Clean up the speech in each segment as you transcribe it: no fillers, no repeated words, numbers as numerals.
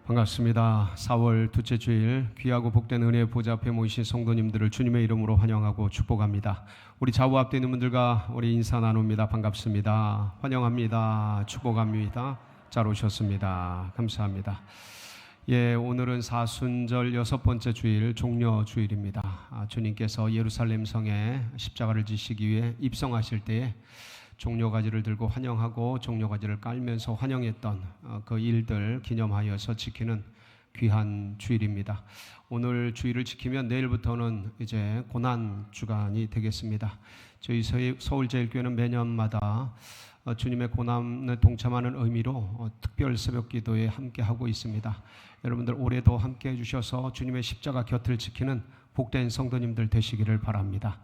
반갑습니다. 4월 둘째 주일 귀하고 복된 은혜의 보좌 앞에 모이신 성도님들을 주님의 이름으로 환영하고 축복합니다. 우리 좌우 앞에 있는 분들과 우리 인사 나눕니다. 반갑습니다. 환영합니다. 축복합니다. 잘 오셨습니다. 감사합니다. 오늘은 사순절 6번째 주일 종려 주일입니다. 주님께서 예루살렘 성에 십자가를 지시기 위해 입성하실 때에 종려가지를 들고 환영하고 종려가지를 깔면서 환영했던 그 일들 기념하여서 지키는 귀한 주일입니다. 오늘 주일을 지키면 내일부터는 이제 고난 주간이 되겠습니다. 저희 서울제일교회는 매년마다 주님의 고난에 동참하는 의미로 특별 새벽기도에 함께하고 있습니다. 여러분들 올해도 함께해 주셔서 주님의 십자가 곁을 지키는 복된 성도님들 되시기를 바랍니다.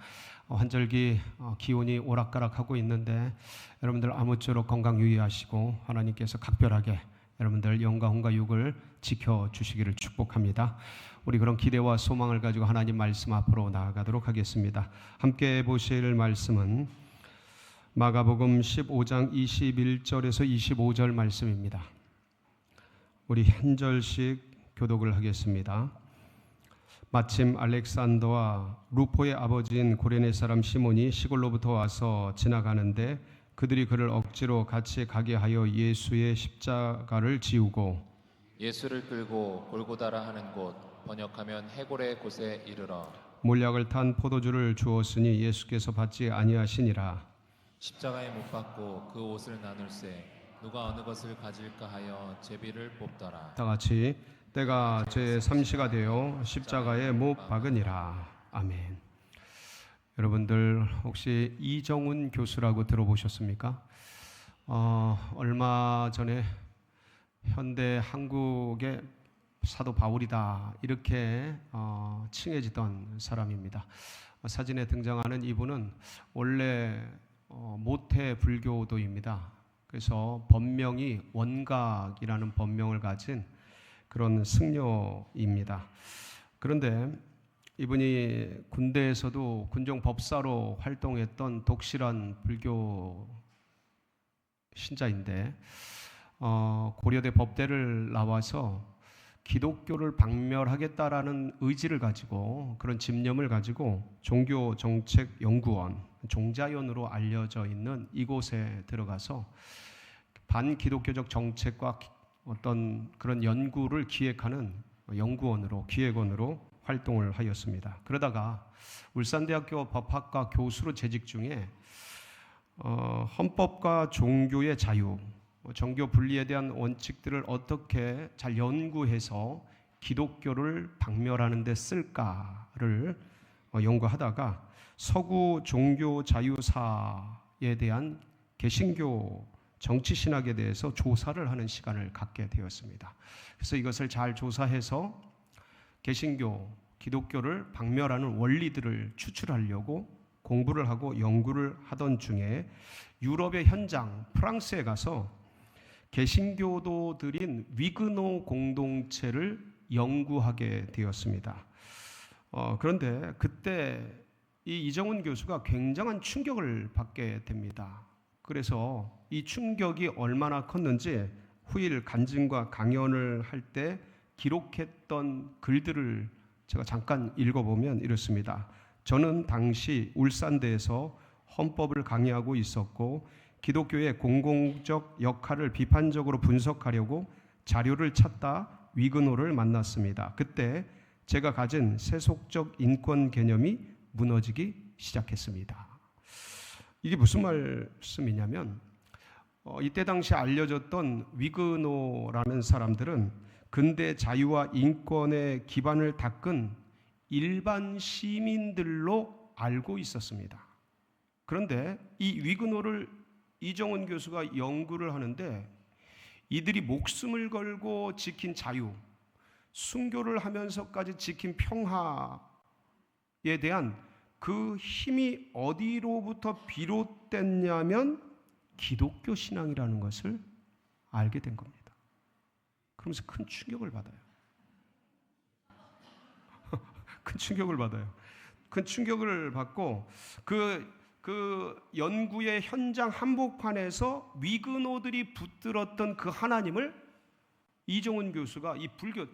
환절기 기온이 오락가락하고 있는데 여러분들 아무쪼록 건강 유의하시고 하나님께서 각별하게 여러분들 영과 혼과 육을 지켜주시기를 축복합니다. 우리 그런 기대와 소망을 가지고 하나님 말씀 앞으로 나아가도록 하겠습니다. 함께 보실 말씀은 마가복음 15장 21절에서 25절 말씀입니다. 우리 한 절씩 교독을 하겠습니다. 마침 알렉산더와 루포의 아버지인 고레네 사람 시몬이 시골로부터 와서 지나가는데 그들이 그를 억지로 같이 가게 하여 예수의 십자가를 지우고 예수를 끌고 골고다라 하는 곳, 번역하면 해골의 곳에 이르러 몰약을 탄 포도주를 주었으니 예수께서 받지 아니하시니라. 십자가에 못 박고 그 옷을 나눌세 누가 어느 것을 가질까 하여 제비를 뽑더라. 다 같이 때가 제3시가 되어 십자가에 못 박으니라. 아멘. 여러분들 혹시 이정훈 교수라고 들어보셨습니까? 얼마 전에 현대 한국의 사도 바울이다 이렇게 칭해지던 사람입니다. 사진에 등장하는 이분은 원래 모태 불교도입니다. 그래서 법명이 원각이라는 법명을 가진 그런 승려입니다. 그런데 이분이 군대에서도 군종 법사로 활동했던 독실한 불교 신자인데 고려대 법대를 나와서 기독교를 박멸하겠다라는 의지를 가지고 그런 집념을 가지고 종교정책연구원 종자연으로 알려져 있는 이곳에 들어가서 반기독교적 정책과 어떤 그런 연구를 기획하는 연구원으로 기획원으로 활동을 하였습니다. 그러다가 울산대학교 법학과 교수로 재직 중에 헌법과 종교의 자유, 정교 분리에 대한 원칙들을 어떻게 잘 연구해서 기독교를 박멸하는 데 쓸까를 연구하다가 서구 종교 자유사에 대한 개신교 정치신학에 대해서 조사를 하는 시간을 갖게 되었습니다. 그래서 이것을 잘 조사해서 개신교, 기독교를 박멸하는 원리들을 추출하려고 공부를 하고 연구를 하던 중에 유럽의 현장, 프랑스에 가서 개신교도들인 위그노 공동체를 연구하게 되었습니다. 그런데 그때 이 이정훈 교수가 굉장한 충격을 받게 됩니다. 그래서 이 충격이 얼마나 컸는지 후일 간증과 강연을 할 때 기록했던 글들을 제가 잠깐 읽어보면 이렇습니다. 저는 당시 울산대에서 헌법을 강의하고 있었고 기독교의 공공적 역할을 비판적으로 분석하려고 자료를 찾다 위그노를 만났습니다. 그때 제가 가진 세속적 인권 개념이 무너지기 시작했습니다. 이게 무슨 말씀이냐면 이때 당시 알려졌던 위그노라는 사람들은 근대 자유와 인권의 기반을 닦은 일반 시민들로 알고 있었습니다. 그런데 이 위그노를 이정훈 교수가 연구를 하는데 이들이 목숨을 걸고 지킨 자유, 순교를 하면서까지 지킨 평화에 대한 그 힘이 어디로부터 비롯됐냐면 기독교 신앙이라는 것을 알게 된 겁니다. 그러면서 큰 충격을 받아요. 큰 충격을 받아요. 큰 충격을 받고 그 연구의 현장 한복판에서 위그노들이 붙들었던 그 하나님을 이종훈 교수가 이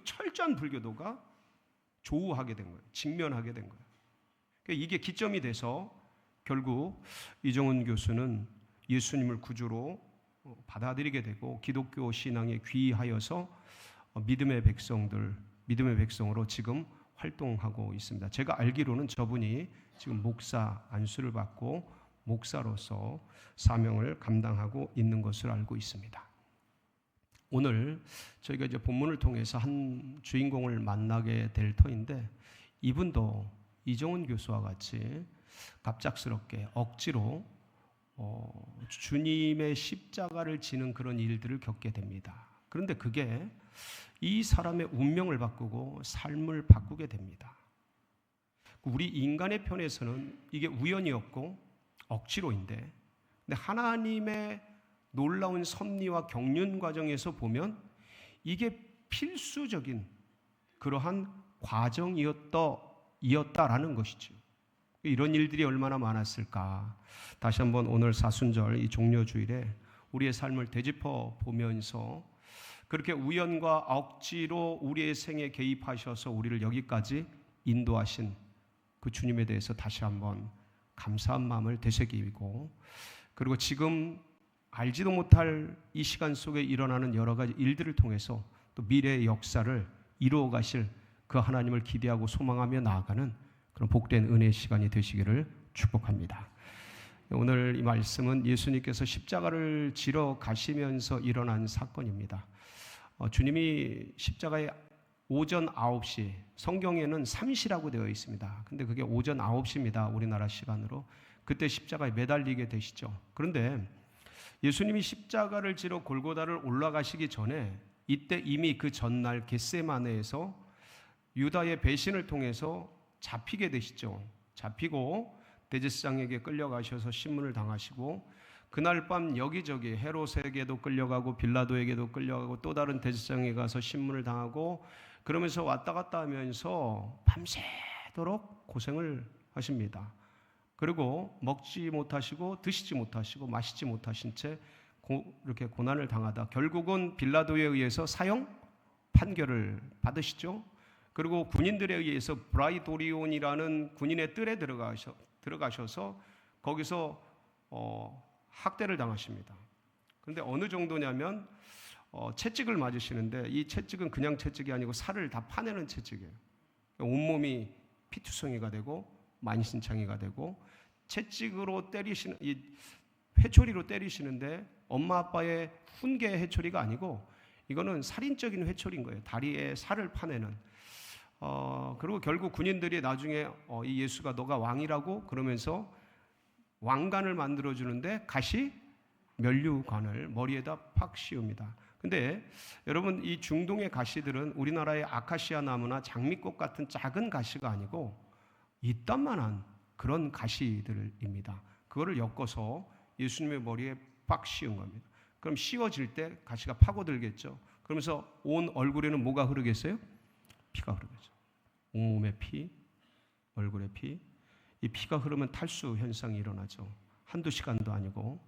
철저한 불교도가 조우하게 된 거예요. 직면하게 된 거예요. 그러니까 이게 기점이 돼서 결국 이종훈 교수는 예수님을 구주로 받아들이게 되고 기독교 신앙에 귀의하여서 믿음의 백성으로 지금 활동하고 있습니다. 제가 알기로는 저분이 지금 목사 안수를 받고 목사로서 사명을 감당하고 있는 것을 알고 있습니다. 오늘 저희가 이제 본문을 통해서 한 주인공을 만나게 될 터인데, 이분도 이종훈 교수와 같이 갑작스럽게 억지로 주님의 십자가를 지는 그런 일들을 겪게 됩니다. 그런데 그게 이 사람의 운명을 바꾸고 삶을 바꾸게 됩니다. 우리 인간의 편에서는 이게 우연이었고 억지로인데, 근데 하나님의 놀라운 섭리와 경륜 과정에서 보면 이게 필수적인 그러한 과정이었다라는 것이죠. 이런 일들이 얼마나 많았을까. 다시 한번 오늘 사순절 이 종려주일에 우리의 삶을 되짚어 보면서 그렇게 우연과 억지로 우리의 생에 개입하셔서 우리를 여기까지 인도하신 그 주님에 대해서 다시 한번 감사한 마음을 되새기고, 그리고 지금 알지도 못할 이 시간 속에 일어나는 여러 가지 일들을 통해서 또 미래의 역사를 이루어 가실 그 하나님을 기대하고 소망하며 나아가는 그런 복된 은혜의 시간이 되시기를 축복합니다. 오늘 이 말씀은 예수님께서 십자가를 지러 가시면서 일어난 사건입니다. 주님이 십자가에 오전 9시, 성경에는 3시라고 되어 있습니다. 근데 그게 오전 9시입니다. 우리나라 시간으로. 그때 십자가에 매달리게 되시죠. 그런데 예수님이 십자가를 지러 골고다를 올라가시기 전에 이때 이미 그 전날 겟세마네에서 유다의 배신을 통해서 잡히게 되시죠. 잡히고 대제사장에게 끌려가셔서 신문을 당하시고, 그날 밤 여기저기 헤롯에게도 끌려가고 빌라도에게도 끌려가고 또 다른 대제사장에 가서 신문을 당하고, 그러면서 왔다 갔다 하면서 밤새도록 고생을 하십니다. 그리고 먹지 못하시고 드시지 못하시고 마시지 못하신 채 이렇게 고난을 당하다 결국은 빌라도에 의해서 사형 판결을 받으시죠. 그리고 군인들에 의해서 브라이도리온이라는 군인의 뜰에 들어가셔서 거기서 학대를 당하십니다. 그런데 어느 정도냐면 채찍을 맞으시는데, 이 채찍은 그냥 채찍이 아니고 살을 다 파내는 채찍이에요. 온몸이 피투성이가 되고 만신창이가 되고, 채찍으로 때리시는, 이 회초리로 때리시는데 엄마 아빠의 훈계 회초리가 아니고 이거는 살인적인 회초리인 거예요. 다리에 살을 파내는. 그리고 결국 군인들이 나중에 이 예수가 너가 왕이라고 그러면서 왕관을 만들어 주는데 가시 면류관을 머리에다 팍 씌웁니다. 근데 여러분, 이 중동의 가시들은 우리나라의 아카시아 나무나 장미꽃 같은 작은 가시가 아니고 이딴만한 그런 가시들입니다. 그거를 엮어서 예수님의 머리에 팍 씌운 겁니다. 그럼 씌워질 때 가시가 파고들겠죠. 그러면서 온 얼굴에는 뭐가 흐르겠어요? 피가 흐르겠죠. 온몸에 피, 얼굴에 피. 이 피가 흐르면 탈수 현상이 일어나죠. 한두 시간도 아니고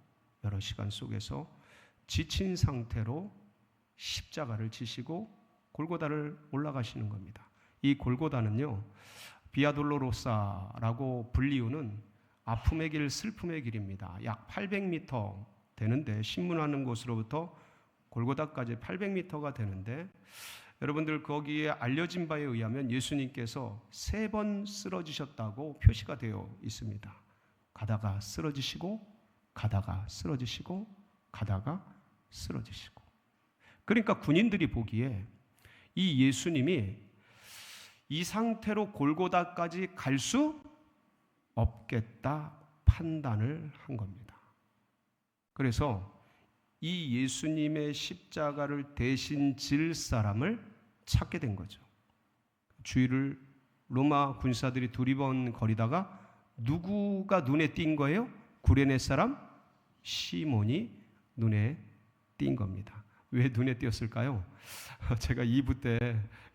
여러 시간 속에서 지친 상태로 십자가를 지시고 골고다를 올라가시는 겁니다. 이 골고다는요, 비아돌로로사라고 불리우는 아픔의 길, 슬픔의 길입니다. 약 800m 되는데, 신문하는 곳으로부터 골고다까지 800m가 되는데, 여러분들 거기에 알려진 바에 의하면 예수님께서 3번 쓰러지셨다고 표시가 되어 있습니다. 가다가 쓰러지시고, 가다가 쓰러지시고, 가다가 쓰러지시고. 그러니까 군인들이 보기에 이 예수님이 이 상태로 골고다까지 갈 수 없겠다 판단을 한 겁니다. 그래서 이 예수님의 십자가를 대신 질 사람을 찾게 된 거죠. 주위를 로마 군사들이 두리번거리다가 누구가 눈에 띈 거예요? 구레네 사람 시몬이 눈에 띈 겁니다. 왜 눈에 띄었을까요? 제가 2부 때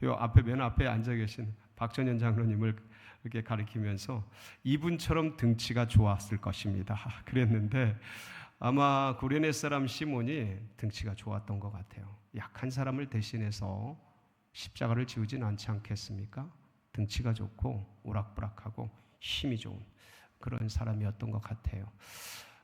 요 앞에 맨 앞에 앉아 계신 박전현 장로님을 이렇게 가리키면서 이분처럼 등치가 좋았을 것입니다 그랬는데, 아마 구레네 사람 시몬이 등치가 좋았던 것 같아요. 약한 사람을 대신해서 십자가를 지우진 않지 않겠습니까? 등치가 좋고 오락부락하고 힘이 좋은 그런 사람이었던 것 같아요.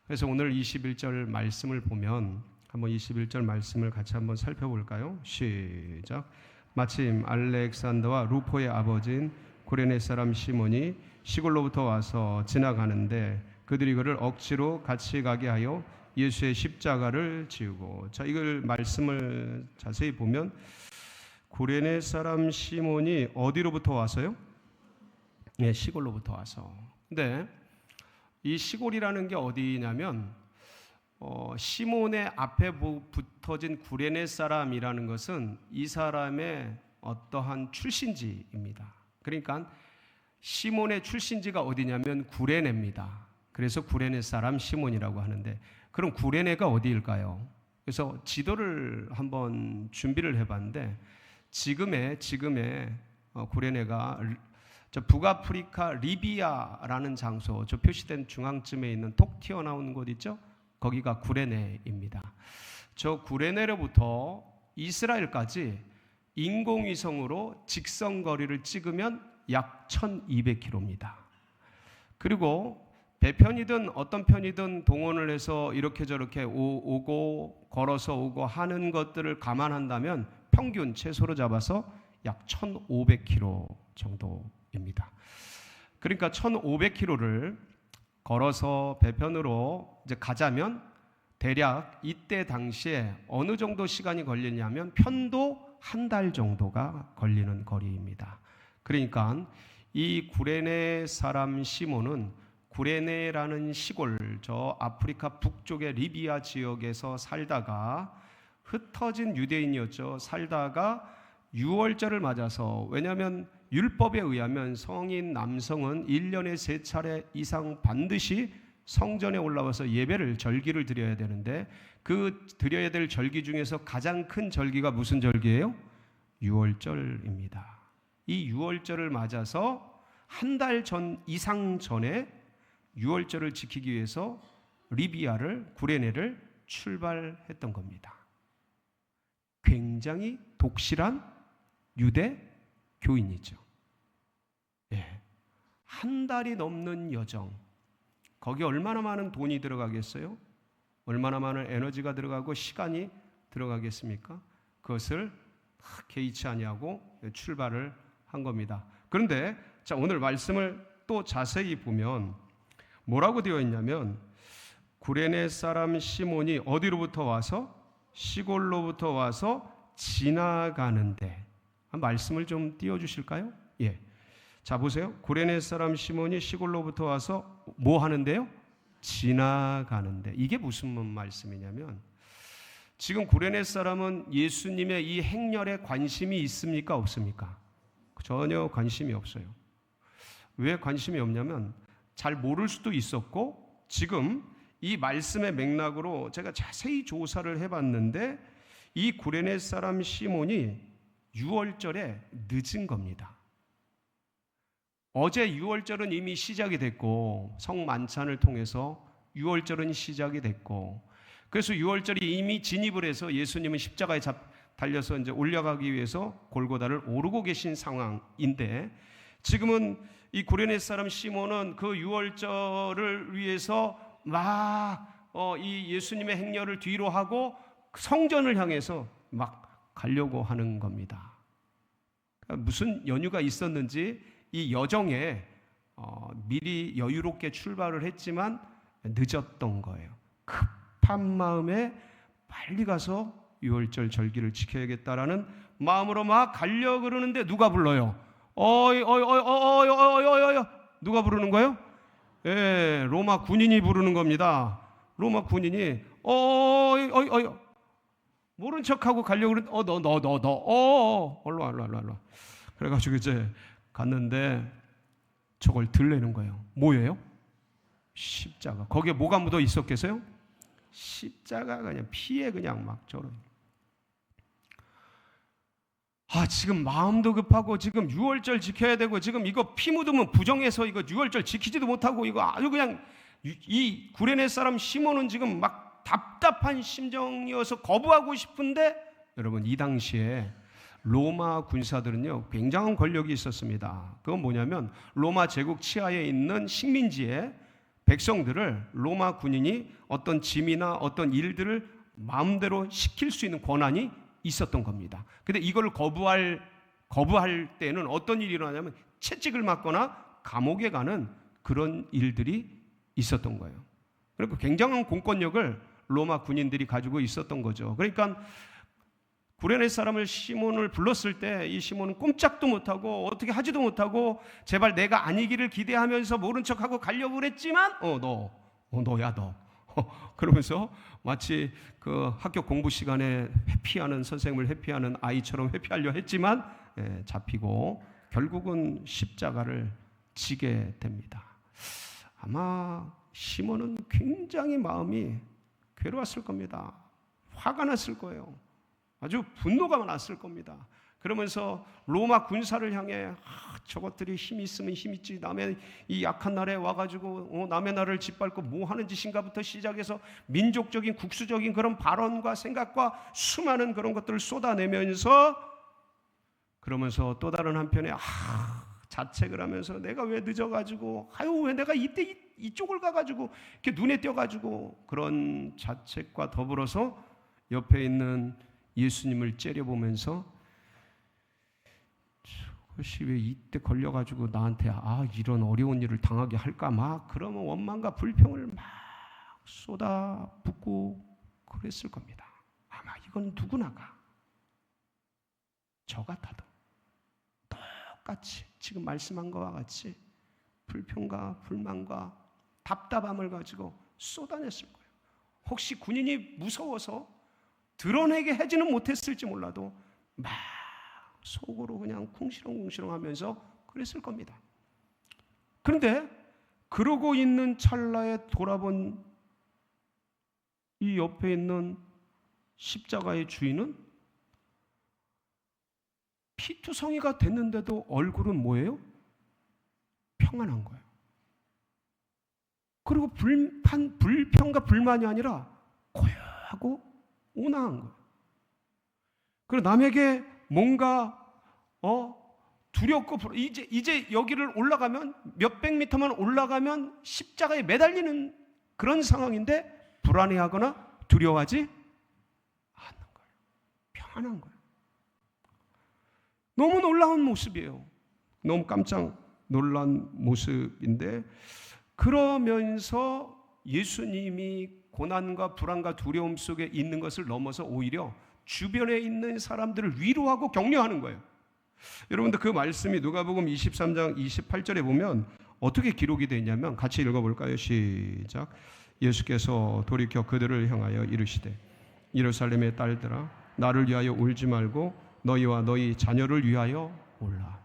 그래서 오늘 21절 말씀을 보면 한번 21절 말씀을 같이 한번 살펴볼까요? 시작. 마침 알렉산더와 루포의 아버지인 구레네 사람 시몬이 시골로부터 와서 지나가는데 그들이 그를 억지로 같이 가게 하여 예수의 십자가를 지우고. 자, 이걸 말씀을 자세히 보면 구레네 사람 시몬이 어디로부터 와서요? 네, 시골로부터 와서. 근데 이 시골이라는 게 어디냐면 시몬의 앞에 붙어진 구레네 사람이라는 것은 이 사람의 어떠한 출신지입니다. 그러니까 시몬의 출신지가 어디냐면 구레네입니다. 그래서 구레네 사람 시몬이라고 하는데, 그럼 구레네가 어디일까요? 그래서 지도를 한번 준비를 해봤는데 지금의 구레네가 저 북아프리카 리비아라는 장소, 저 표시된 중앙쯤에 있는 톡 튀어나온 곳 있죠? 거기가 구레네입니다. 저 구레네로부터 이스라엘까지 인공위성으로 직선거리를 찍으면 약 1200km입니다. 그리고 배편이든 어떤 편이든 동원을 해서 이렇게 저렇게 오고 걸어서 오고 하는 것들을 감안한다면 평균 최소로 잡아서 약 1500km 정도입니다. 그러니까 1500km를 걸어서 배편으로 이제 가자면 대략 이때 당시에 어느 정도 시간이 걸리냐면 편도 한 달 정도가 걸리는 거리입니다. 그러니까 이 구레네 사람 시몬은 구레네라는 시골, 저 아프리카 북쪽의 리비아 지역에서 살다가 흩어진 유대인이었죠. 살다가 유월절을 맞아서, 왜냐하면 율법에 의하면 성인 남성은 1년에 3차례 이상 반드시 성전에 올라와서 예배를, 절기를 드려야 되는데 그 드려야 될 절기 중에서 가장 큰 절기가 무슨 절기예요? 유월절입니다. 이 유월절을 맞아서 한 달 전 이상 전에 유월절을 지키기 위해서 리비아를, 구레네를 출발했던 겁니다. 굉장히 독실한 유대 교인이죠. 예. 한 달이 넘는 여정. 거기 얼마나 많은 돈이 들어가겠어요? 얼마나 많은 에너지가 들어가고 시간이 들어가겠습니까? 그것을 개의치 아니하고 출발을 한 겁니다. 그런데 자, 오늘 말씀을 또 자세히 보면 뭐라고 되어 있냐면 구레네 사람 시몬이 어디로부터 와서? 시골로부터 와서 지나가는데. 말씀을 좀 띄워주실까요? 예. 자, 보세요. 구레네 사람 시몬이 시골로부터 와서 뭐 하는데요? 지나가는데. 이게 무슨 말씀이냐면 지금 구레네 사람은 예수님의 이 행렬에 관심이 있습니까? 없습니까? 전혀 관심이 없어요. 왜 관심이 없냐면 잘 모를 수도 있었고, 지금 이 말씀의 맥락으로 제가 자세히 조사를 해봤는데 이 구레네 사람 시몬이 유월절에 늦은 겁니다. 어제 유월절은 이미 시작이 됐고 성만찬을 통해서 유월절은 시작이 됐고, 그래서 유월절이 이미 진입을 해서 예수님은 십자가에 달려서 이제 올라가기 위해서 골고다를 오르고 계신 상황인데, 지금은 이 구레네 사람 시몬은 그 유월절을 위해서 이 예수님의 행렬을 뒤로 하고 성전을 향해서 막 가려고 하는 겁니다. 그러니까 무슨 연유가 있었는지 이 여정에 미리 여유롭게 출발을 했지만 늦었던 거예요. 급한 마음에 빨리 가서 유월절 절기를 지켜야겠다라는 마음으로 막 가려고 그러는데 누가 불러요? 누가 부르는 거예요? 예, 로마 군인이 부르는 겁니다. 로마 군인이 모른 척하고 가려고 그러는데 얼른 와. 그래가지고 이제 갔는데 저걸 들래는 거예요. 뭐예요? 십자가. 거기에 뭐가 묻어 있었겠어요? 십자가 그냥 피에 그냥 막 저런. 지금 마음도 급하고 지금 유월절 지켜야 되고 지금 이거 피 묻으면 부정해서 이거 유월절 지키지도 못하고 이거 아주 그냥 이 구레네 사람 시몬은 지금 막 답답한 심정이어서 거부하고 싶은데 여러분, 이 당시에 로마 군사들은요 굉장한 권력이 있었습니다. 그건 뭐냐면 로마 제국 치하에 있는 식민지의 백성들을 로마 군인이 어떤 짐이나 어떤 일들을 마음대로 시킬 수 있는 권한이 있었던 겁니다. 근데 이걸 거부할 때는 어떤 일이 일어나냐면 채찍을 맞거나 감옥에 가는 그런 일들이 있었던 거예요. 그리고 굉장한 공권력을 로마 군인들이 가지고 있었던 거죠. 그러니까 구레네 사람을 시몬을 불렀을 때 이 시몬은 꼼짝도 못하고 어떻게 하지도 못하고 제발 내가 아니기를 기대하면서 모른 척하고 가려고 그랬지만 너야 너. 그러면서 마치 그 학교 공부 시간에 회피하는 선생님을 회피하는 아이처럼 회피하려 했지만 잡히고 결국은 십자가를 지게 됩니다. 아마 시몬은 굉장히 마음이 괴로웠을 겁니다. 화가 났을 거예요. 아주 분노가 났을 겁니다. 그러면서 로마 군사를 향해 저것들이 힘이 있으면 힘 있지, 남의 이 약한 나라에 와가지고 남의 나라를 짓밟고 뭐 하는 짓인가부터 시작해서 민족적인 국수적인 그런 발언과 생각과 수많은 그런 것들을 쏟아내면서 그러면서 또 다른 한편에 자책을 하면서 내가 왜 늦어가지고 왜 내가 이때 이쪽을 가가지고 이렇게 눈에 띄어가지고 그런 자책과 더불어서 옆에 있는 예수님을 째려보면서 저것이 왜 이때 걸려가지고 나한테 이런 어려운 일을 당하게 할까 막 그러면 원망과 불평을 막 쏟아붓고 그랬을 겁니다. 아마 이건 누구나가 저 같아도 똑같이 지금 말씀한 것과 같이 불평과 불만과 답답함을 가지고 쏟아냈을 거예요. 혹시 군인이 무서워서 드러내게 하지는 못했을지 몰라도 막 속으로 그냥 쿵시렁쿵시렁 하면서 그랬을 겁니다. 그런데 그러고 있는 찰나에 돌아본 이 옆에 있는 십자가의 주인은 피투성이가 됐는데도 얼굴은 뭐예요? 평안한 거예요. 그리고 불평과 불만이 아니라 고요하고 온화한 거예요. 그리고 남에게 뭔가 두렵고 이제 여기를 올라가면 몇백 미터만 올라가면 십자가에 매달리는 그런 상황인데 불안해하거나 두려워하지 않는 거예요. 평안한 거예요. 너무 놀라운 모습이에요. 너무 깜짝 놀란 모습인데 그러면서 예수님이 고난과 불안과 두려움 속에 있는 것을 넘어서 오히려 주변에 있는 사람들을 위로하고 격려하는 거예요. 여러분들 그 말씀이 누가복음 23장 28절에 보면 어떻게 기록이 되어 있냐면 같이 읽어볼까요? 시작. 예수께서 돌이켜 그들을 향하여 이르시되 예루살렘의 딸들아 나를 위하여 울지 말고 너희와 너희 자녀를 위하여 울라.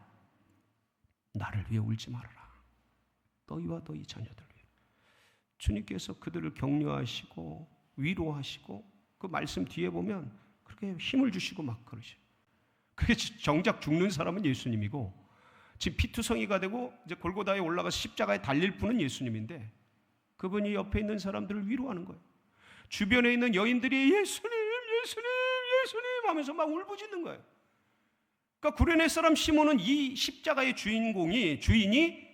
나를 위해 울지 말아라. 너희와 너희 자녀들 위해. 주님께서 그들을 격려하시고 위로하시고 그 말씀 뒤에 보면 그렇게 힘을 주시고 막 그러셔요. 그게 정작 죽는 사람은 예수님이고 지금 피투성이가 되고 이제 골고다에 올라가서 십자가에 달릴 분은 예수님인데 그분이 옆에 있는 사람들을 위로하는 거예요. 주변에 있는 여인들이 예수님 하면서 막 울부짖는 거예요. 그러니까 구레네 사람 시몬은 이 십자가의 주인이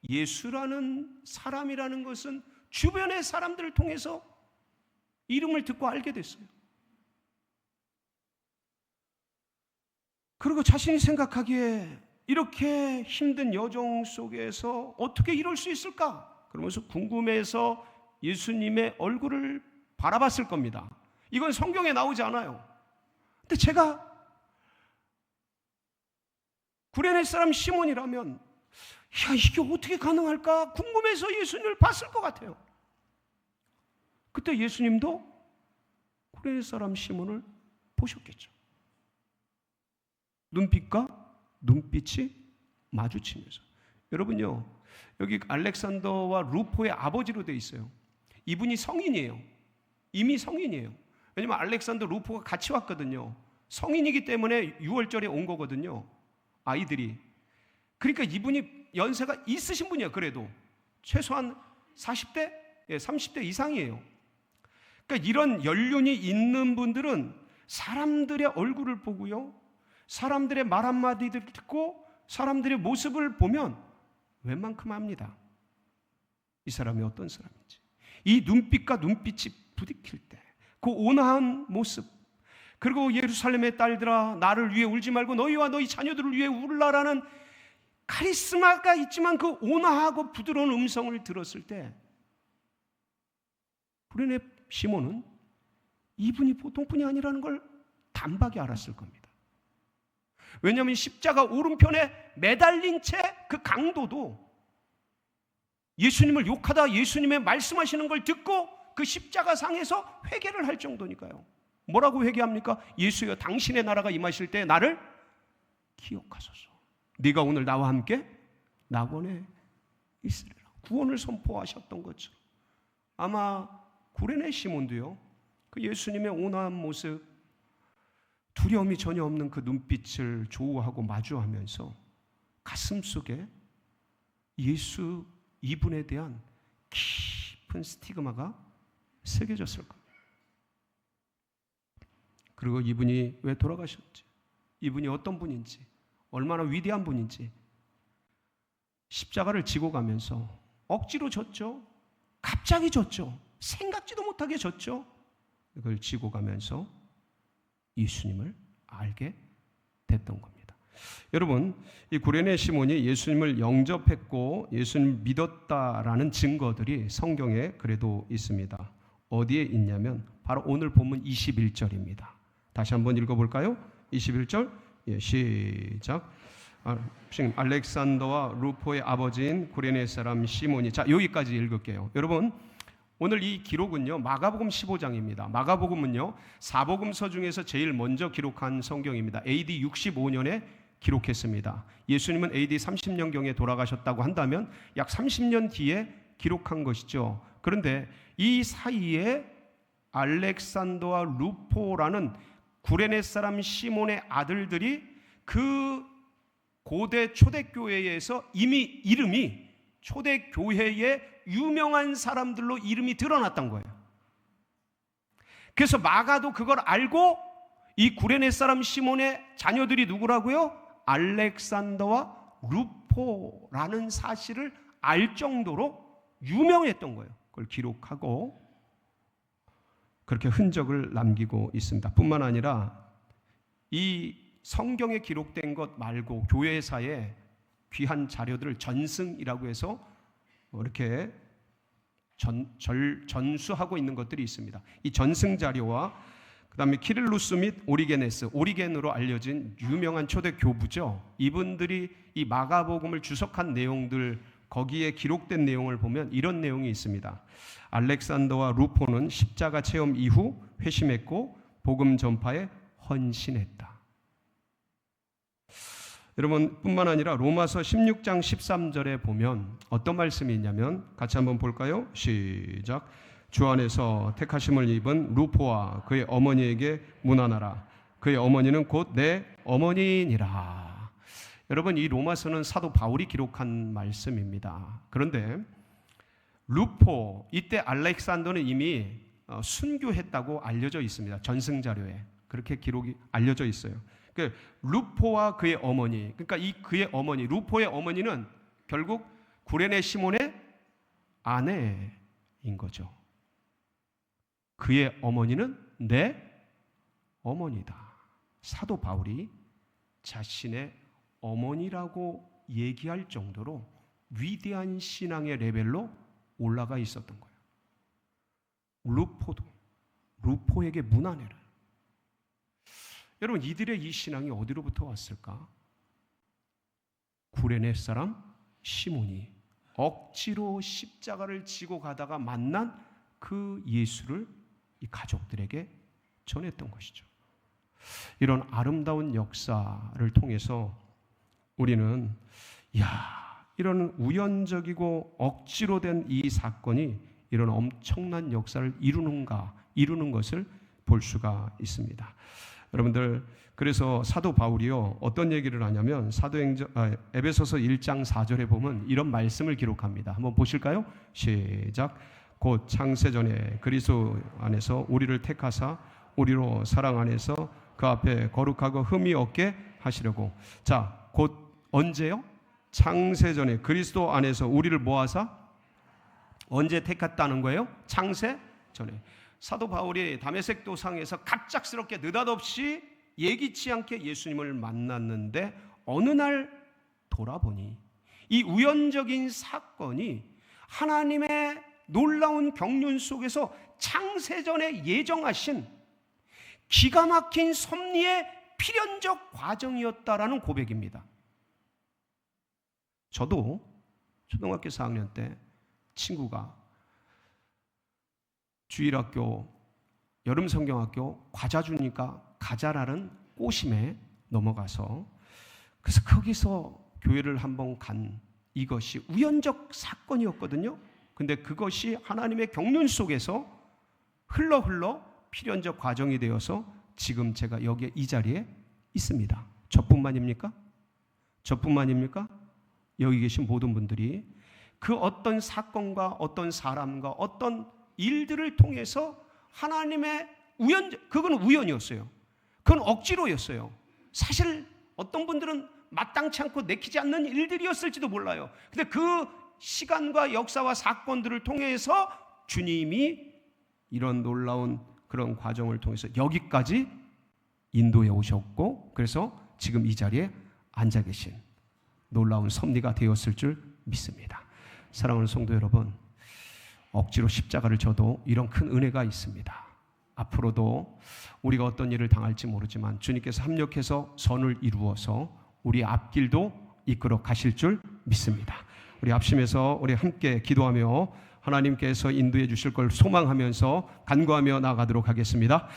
예수라는 사람이라는 것은 주변의 사람들을 통해서 이름을 듣고 알게 됐어요. 그리고 자신이 생각하기에 이렇게 힘든 여정 속에서 어떻게 이럴 수 있을까? 그러면서 궁금해서 예수님의 얼굴을 바라봤을 겁니다. 이건 성경에 나오지 않아요. 근데 제가 구레네 사람 시몬이라면 이게 어떻게 가능할까? 궁금해서 예수님을 봤을 것 같아요. 그때 예수님도 구레네 사람 시몬을 보셨겠죠. 눈빛과 눈빛이 마주치면서. 여러분요, 여기 알렉산더와 루포의 아버지로 되어 있어요. 이분이 성인이에요. 이미 성인이에요. 왜냐면 알렉산더 루포가 같이 왔거든요. 성인이기 때문에 6월절에 온 거거든요. 아이들이. 그러니까 이분이 연세가 있으신 분이에요. 그래도 최소한 40대, 30대 이상이에요. 그러니까 이런 연륜이 있는 분들은 사람들의 얼굴을 보고요, 사람들의 말 한마디를 듣고 사람들의 모습을 보면 웬만큼 압니다. 이 사람이 어떤 사람인지. 이 눈빛과 눈빛이 부딪힐 때 그 온화한 모습, 그리고 예루살렘의 딸들아 나를 위해 울지 말고 너희와 너희 자녀들을 위해 울라라는 카리스마가 있지만 그 온화하고 부드러운 음성을 들었을 때 구레네 시몬은 이분이 보통 분이 아니라는 걸 단박에 알았을 겁니다. 왜냐하면 십자가 오른편에 매달린 채 그 강도도 예수님을 욕하다 예수님의 말씀하시는 걸 듣고 그 십자가 상에서 회개를 할 정도니까요. 뭐라고 회개합니까? 예수여, 당신의 나라가 임하실 때 나를 기억하소서. 네가 오늘 나와 함께 낙원에 있으리라. 구원을 선포하셨던 것처럼 아마 구레네 시몬도요, 그 예수님의 온화한 모습, 두려움이 전혀 없는 그 눈빛을 조우하고 마주하면서 가슴속에 예수 이분에 대한 깊은 스티그마가 새겨졌을 겁니다. 그리고 이분이 왜 돌아가셨지, 이분이 어떤 분인지, 얼마나 위대한 분인지 십자가를 지고 가면서 억지로 졌죠. 갑자기 졌죠. 생각지도 못하게 졌죠. 이걸 지고 가면서 예수님을 알게 됐던 겁니다. 여러분, 이 구레네 시몬이 예수님을 영접했고 예수님을 믿었다라는 증거들이 성경에 그래도 있습니다. 어디에 있냐면 바로 오늘 본문 21절입니다. 다시 한번 읽어볼까요? 21절, 시작. 알렉산더와 루포의 아버지인 구레네 사람 시몬이, 자, 여기까지 읽을게요. 여러분, 오늘 이 기록은요 마가복음 15장입니다. 마가복음은요 사복음서 중에서 제일 먼저 기록한 성경입니다. AD 65년에 기록했습니다. 예수님은 AD 30년경에 돌아가셨다고 한다면 약 30년 뒤에 기록한 것이죠. 그런데 이 사이에 알렉산더와 루포라는 구레네 사람 시몬의 아들들이 그 고대 초대교회에서 이미 이름이 초대교회의 유명한 사람들로 이름이 드러났던 거예요. 그래서 마가도 그걸 알고 이 구레네 사람 시몬의 자녀들이 누구라고요? 알렉산더와 루포라는 사실을 알 정도로 유명했던 거예요. 그걸 기록하고 그렇게 흔적을 남기고 있습니다. 뿐만 아니라 이 성경에 기록된 것 말고 교회사에 귀한 자료들을 전승이라고 해서 이렇게 전수하고 있는 것들이 있습니다. 이 전승 자료와 그 다음에 키릴루스 및 오리게네스, 오리겐으로 알려진 유명한 초대 교부죠. 이분들이 이 마가복음을 주석한 내용들, 거기에 기록된 내용을 보면 이런 내용이 있습니다. 알렉산더와 루포는 십자가 체험 이후 회심했고 복음 전파에 헌신했다. 여러분, 뿐만 아니라 로마서 16장 13절에 보면 어떤 말씀이 있냐면 같이 한번 볼까요? 시작. 주 안에서 택하심을 입은 루포와 그의 어머니에게 문안하라. 그의 어머니는 곧 내 어머니니라. 여러분, 이 로마서는 사도 바울이 기록한 말씀입니다. 그런데 루포, 이때 알렉산더는 이미 순교했다고 알려져 있습니다. 전승자료에 그렇게 기록이 알려져 있어요. 그 루포와 그의 어머니, 그러니까 이 그의 어머니, 루포의 어머니는 결국 구레네 시몬의 아내인 거죠. 그의 어머니는 내 어머니다. 사도 바울이 자신의 어머니라고 얘기할 정도로 위대한 신앙의 레벨로 올라가 있었던 거예요. 루포도 루포에게 문안해라. 여러분, 이들의 이 신앙이 어디로부터 왔을까? 구레네 사람 시몬이 억지로 십자가를 지고 가다가 만난 그 예수를 이 가족들에게 전했던 것이죠. 이런 아름다운 역사를 통해서 우리는 이런 우연적이고 억지로 된 이 사건이 이런 엄청난 역사를 이루는 것을 볼 수가 있습니다. 여러분들, 그래서 사도 바울이요 어떤 얘기를 하냐면 에베소서 1장 4절에 보면 이런 말씀을 기록합니다. 한번 보실까요? 시작. 곧 창세전에 그리스도 안에서 우리를 택하사 우리로 사랑 안에서 그 앞에 거룩하고 흠이 없게 하시려고. 자, 곧 언제요? 창세전에 그리스도 안에서 우리를 모아사 언제 택했다는 거예요? 창세전에. 사도 바울이 다메섹 도상에서 갑작스럽게 느닷없이 예기치 않게 예수님을 만났는데 어느 날 돌아보니 이 우연적인 사건이 하나님의 놀라운 경륜 속에서 창세전에 예정하신 기가 막힌 섭리의 필연적 과정이었다라는 고백입니다. 저도 초등학교 4학년 때 친구가 주일학교 여름성경학교 과자 주니까 가자라는 꼬심에 넘어가서 그래서 거기서 교회를 한번 간 이것이 우연적 사건이었거든요. 근데 그것이 하나님의 경륜 속에서 흘러 필연적 과정이 되어서 지금 제가 여기 이 자리에 있습니다. 저뿐만입니까? 저뿐만입니까? 여기 계신 모든 분들이 그 어떤 사건과 어떤 사람과 어떤 일들을 통해서 하나님의 그건 우연이었어요. 그건 억지로였어요. 사실 어떤 분들은 마땅치 않고 내키지 않는 일들이었을지도 몰라요. 근데 그 시간과 역사와 사건들을 통해서 주님이 이런 놀라운 그런 과정을 통해서 여기까지 인도해 오셨고, 그래서 지금 이 자리에 앉아 계신 놀라운 섭리가 되었을 줄 믿습니다. 사랑하는 성도 여러분, 억지로 십자가를 져도 이런 큰 은혜가 있습니다. 앞으로도 우리가 어떤 일을 당할지 모르지만 주님께서 합력해서 선을 이루어서 우리 앞길도 이끌어 가실 줄 믿습니다. 우리 합심해서 우리 함께 기도하며 하나님께서 인도해 주실 걸 소망하면서 간구하며 나아가도록 하겠습니다.